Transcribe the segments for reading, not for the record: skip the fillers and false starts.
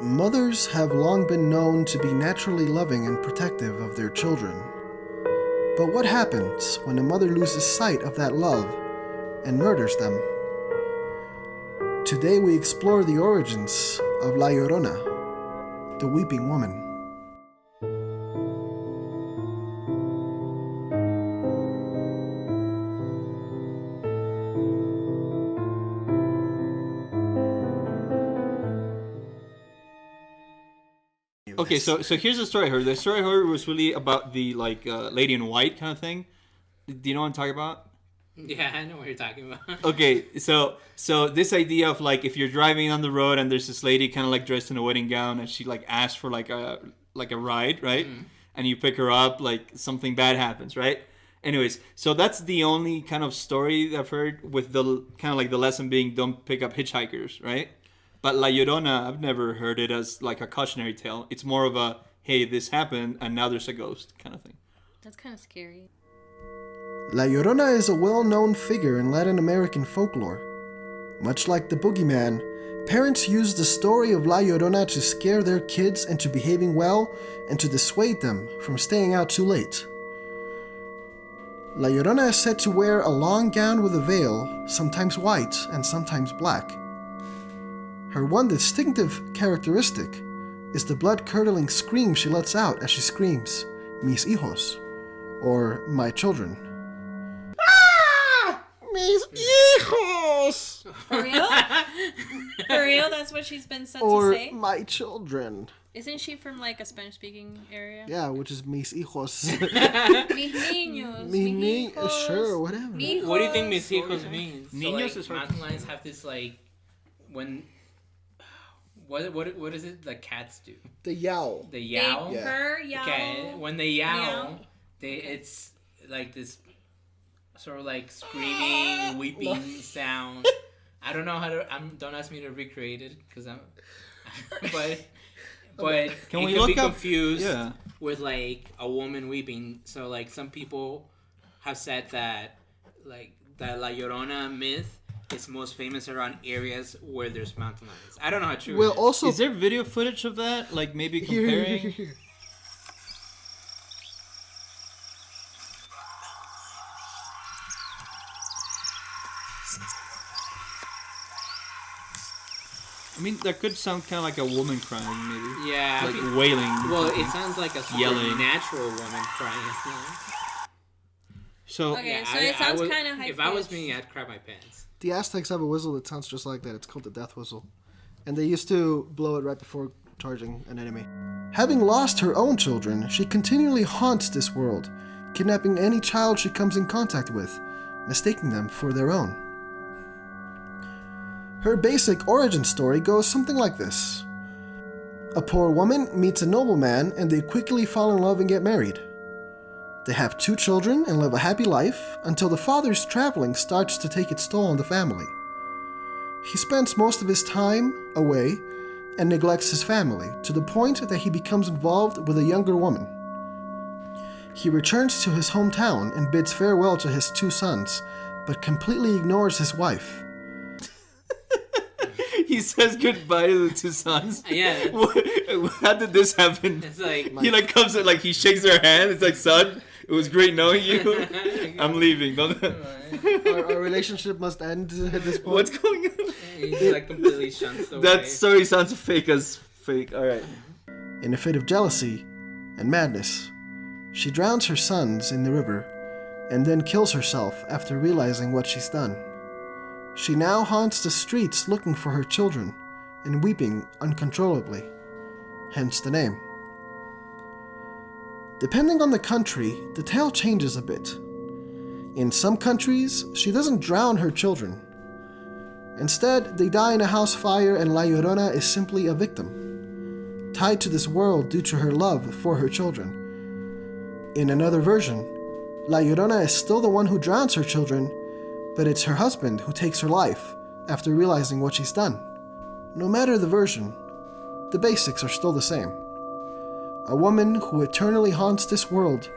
Mothers have long been known to be naturally loving and protective of their children. But what happens when a mother loses sight of that love and murders them? Today we explore the origins of La Llorona, the weeping woman. Okay, so here's the story I heard. The story I heard was really about the lady in white kind of thing. Do you know what I'm talking about? Yeah, I know what you're talking about. Okay, so this idea of like if you're driving on the road and there's this lady kind of like dressed in a wedding gown and she like asks for like a ride, right? Mm-hmm. And you pick her up, like something bad happens, right? Anyways, so that's the only kind of story I've heard, with the kind of like the lesson being don't pick up hitchhikers, right? But La Llorona, I've never heard it as like a cautionary tale. It's more of a, hey, this happened and now there's a ghost kind of thing. That's kind of scary. La Llorona is a well-known figure in Latin American folklore. Much like the boogeyman, parents use the story of La Llorona to scare their kids into behaving well and to dissuade them from staying out too late. La Llorona is said to wear a long gown with a veil, sometimes white and sometimes black. Her one distinctive characteristic is the blood-curdling scream she lets out as she screams, "Mis hijos," or "my children." Ah! Mis hijos! For real? For real? That's what she's been said or to say? Or "my children." Isn't she from like a Spanish-speaking area? Yeah, which is mis hijos. Mis niños. Mis hijos. Sure, whatever. Mijos. What do you think mis hijos means? So, Niños is mountain lions have this like when. What is it the cats do? The yowl. The yowl? They purr, yowl. Okay, when they yowl, it's like this sort of like screaming, weeping sound. I don't know how to. Don't ask me to recreate it because I'm. But can it we could look be up, confused yeah, with like a woman weeping. So like some people have said that like the La Llorona myth is most famous around areas where there's mountain lions. I don't know how true it is. Also, is there video footage of that? Like maybe comparing? Here. I mean, that could sound kind of like a woman crying, maybe. Yeah. Like wailing. Well, it sounds like a yelling. Natural woman crying. So, okay, yeah, so it sounds kind of high. If I was me, I'd crap my pants. The Aztecs have a whistle that sounds just like that. It's called the death whistle. And they used to blow it right before charging an enemy. Having lost her own children, she continually haunts this world, kidnapping any child she comes in contact with, mistaking them for their own. Her basic origin story goes something like this. A poor woman meets a nobleman and they quickly fall in love and get married. They have 2 children and live a happy life until the father's traveling starts to take its toll on the family. He spends most of his time away and neglects his family to the point that he becomes involved with a younger woman. He returns to his hometown and bids farewell to his 2 sons, but completely ignores his wife. he says goodbye to the 2 sons. Yeah. How did this happen? It's like he like comes in, like he shakes their hand. It's like, son, it was great knowing you. I'm leaving. Our relationship must end at this point. What's going on? He's like completely shuns away. That story sounds fake as fake. All right. In a fit of jealousy and madness, she drowns her sons in the river and then kills herself after realizing what she's done. She now haunts the streets looking for her children and weeping uncontrollably, hence the name. Depending on the country, the tale changes a bit. In some countries, she doesn't drown her children. Instead, they die in a house fire and La Llorona is simply a victim, tied to this world due to her love for her children. In another version, La Llorona is still the one who drowns her children, but it's her husband who takes her life after realizing what she's done. No matter the version, the basics are still the same. A woman who eternally haunts this world,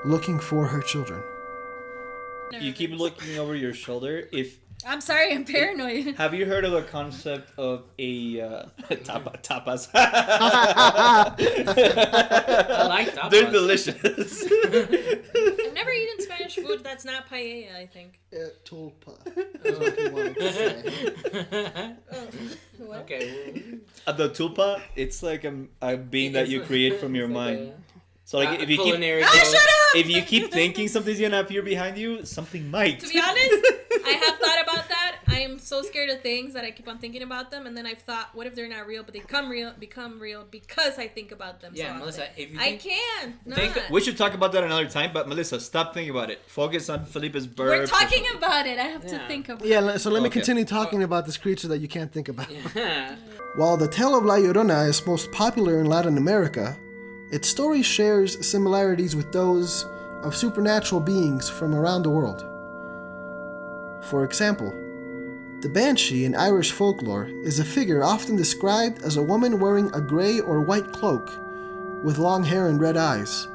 looking for her children. You keep looking over your shoulder. If I'm sorry, I'm paranoid. Have you heard of the concept of a tapas? I like tapas. They're delicious. I've never eaten Spanish food that's not paella, I think. Tulpa. That's what you wanted to say. What? Okay. The tulpa, it's like a being that you create from your mind. So like if you keep culinary Ah, shut up! if you keep thinking something's gonna appear behind you, something might. To be honest, I have thought about that. I am so scared of things that I keep on thinking about them, and then I've thought, what if they're not real, but they become real because I think about them. Yeah, so Melissa, often. if you I think, can't. We should talk about that another time, but Melissa, stop thinking about it. Focus on Felipe's burps. We're talking about it. I have to Yeah. think about it. Yeah, so let me Okay. continue talking about this creature that you can't think about. yeah. While the tale of La Llorona is most popular in Latin America, its story shares similarities with those of supernatural beings from around the world. For example, the Banshee in Irish folklore is a figure often described as a woman wearing a gray or white cloak with long hair and red eyes,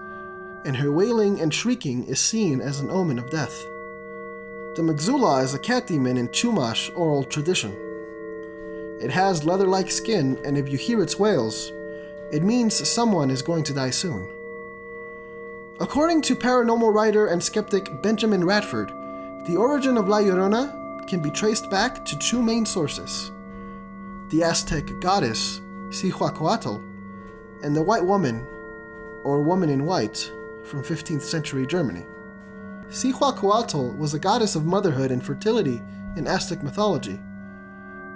and her wailing and shrieking is seen as an omen of death. The Mgzula is a cat demon in Chumash oral tradition. It has leather-like skin, and if you hear its wails, it means someone is going to die soon. According to paranormal writer and skeptic Benjamin Radford, the origin of La Llorona can be traced back to two main sources: the Aztec goddess Cihuacoatl and the White Woman, or Woman in White, from 15th century Germany. Cihuacoatl was a goddess of motherhood and fertility in Aztec mythology.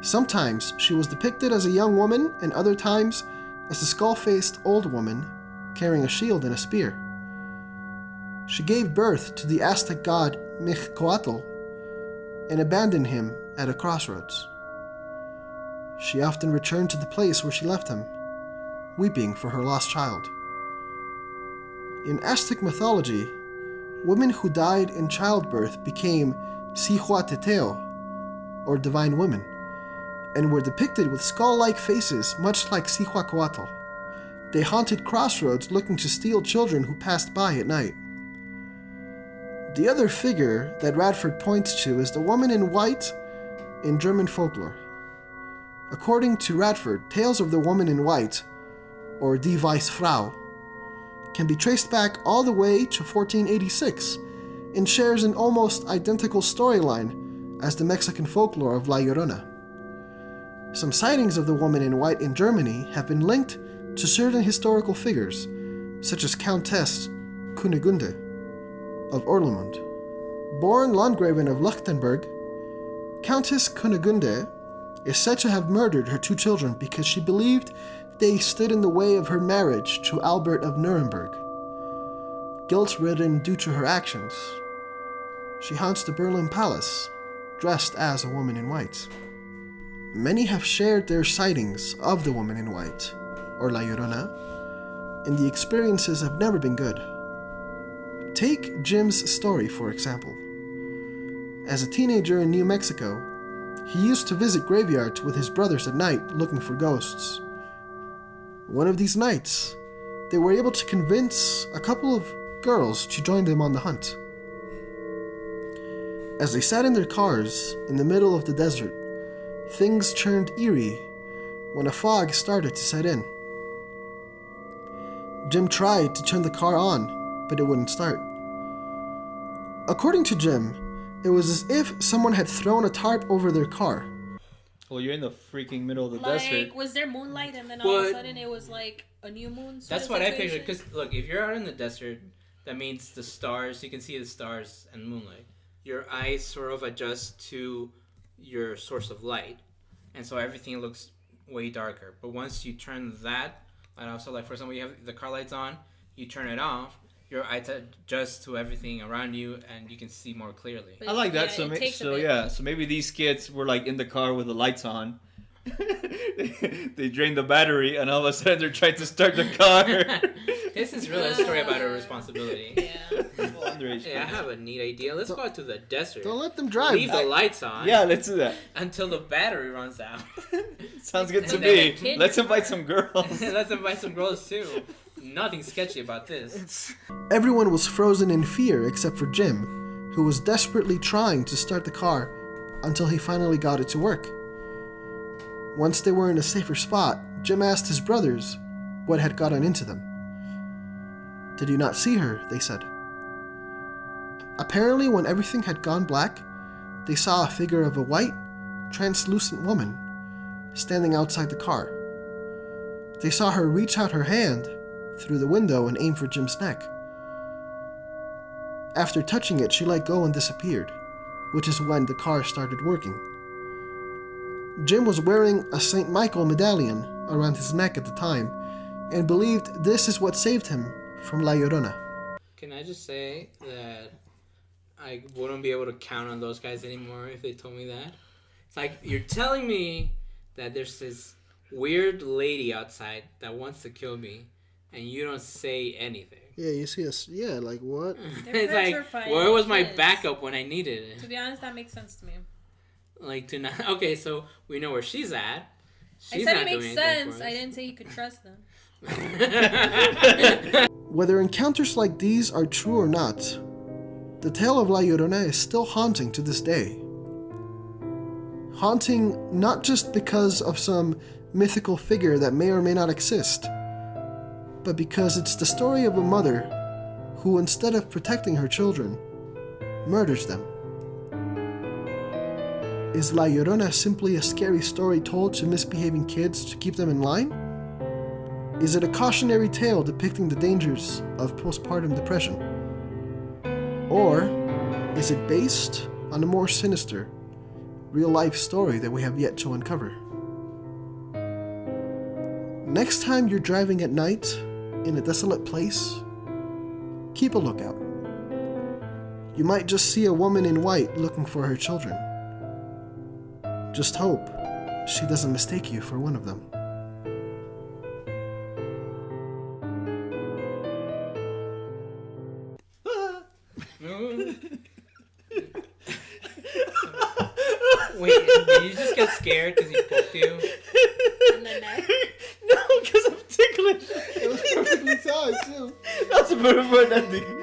Sometimes she was depicted as a young woman, and other times as a skull-faced old woman carrying a shield and a spear. She gave birth to the Aztec god Mixcoatl and abandoned him at a crossroads. She often returned to the place where she left him, weeping for her lost child. In Aztec mythology, women who died in childbirth became Cihuateteo, or divine women, and were depicted with skull-like faces much like Cihuacoatl. They haunted crossroads looking to steal children who passed by at night. The other figure that Radford points to is the woman in white in German folklore. According to Radford, tales of the woman in white, or Die Weiße Frau, can be traced back all the way to 1486 and shares an almost identical storyline as the Mexican folklore of La Llorona. Some sightings of the woman in white in Germany have been linked to certain historical figures, such as Countess Kunigunde of Orlemund. Born Landgravin of Lichtenberg, Countess Kunigunde is said to have murdered her two children because she believed they stood in the way of her marriage to Albert of Nuremberg. Guilt-ridden due to her actions, she haunts the Berlin Palace, dressed as a woman in white. Many have shared their sightings of the woman in white, or La Llorona, and the experiences have never been good. Take Jim's story, for example. As a teenager in New Mexico, he used to visit graveyards with his brothers at night looking for ghosts. One of these nights, they were able to convince a couple of girls to join them on the hunt. As they sat in their cars in the middle of the desert, things turned eerie when a fog started to set in. Jim tried to turn the car on, but it wouldn't start. According to Jim, it was as if someone had thrown a tarp over their car. Well, you're in the freaking middle of the Like, desert. was there moonlight and then all of a sudden it was like a new moon? That's what I pictured. Because look, if you're out in the desert, that means the stars. You can see the stars and moonlight. Your eyes sort of adjust to your source of light, and so everything looks way darker. But once you turn that light off, so like for example, you have the car lights on, you turn it off, your eyes adjust to everything around you, and you can see more clearly. I like that. Yeah, So maybe these kids were like in the car with the lights on. they drained the battery, and all of a sudden they're trying to start the car. This is really a story about a responsibility. Yeah. Hey, I have a neat idea. Let's go out to the desert. Don't let them drive. Leave the lights on. Yeah, let's do that. Until the battery runs out. Sounds good to And then me. a kid Let's car. invite some girls. Let's invite some girls too. Nothing sketchy about this. Everyone was frozen in fear except for Jim, who was desperately trying to start the car until he finally got it to work. Once they were in a safer spot, Jim asked his brothers what had gotten into them. "Did you not see her?" they said. Apparently, when everything had gone black, they saw a figure of a white, translucent woman standing outside the car. They saw her reach out her hand through the window and aim for Jim's neck. After touching it, she let go and disappeared, which is when the car started working. Jim was wearing a St. Michael medallion around his neck at the time and believed this is what saved him from La Llorona. Can I just say that I wouldn't be able to count on those guys anymore if they told me that? It's like, you're telling me that there's this weird lady outside that wants to kill me, and you don't say anything. Yeah, you see us. Yeah, like what? It's like, where was my backup when I needed it? To be honest, that makes sense to me. Like, to not. Okay, so we know where she's at. She's I said not it makes doing anything sense. for I us. didn't say you could trust them. Whether encounters like these are true or not, the tale of La Llorona is still haunting to this day. Haunting not just because of some mythical figure that may or may not exist, but because it's the story of a mother who, instead of protecting her children, murders them. Is La Llorona simply a scary story told to misbehaving kids to keep them in line? Is it a cautionary tale depicting the dangers of postpartum depression? Or is it based on a more sinister, real-life story that we have yet to uncover? Next time you're driving at night in a desolate place, keep a lookout. You might just see a woman in white looking for her children. Just hope she doesn't mistake you for one of them. Wait, did you just get scared because he poked you? In the neck. No, because I'm ticklish. It was perfectly timed, too. That's a perfect ending.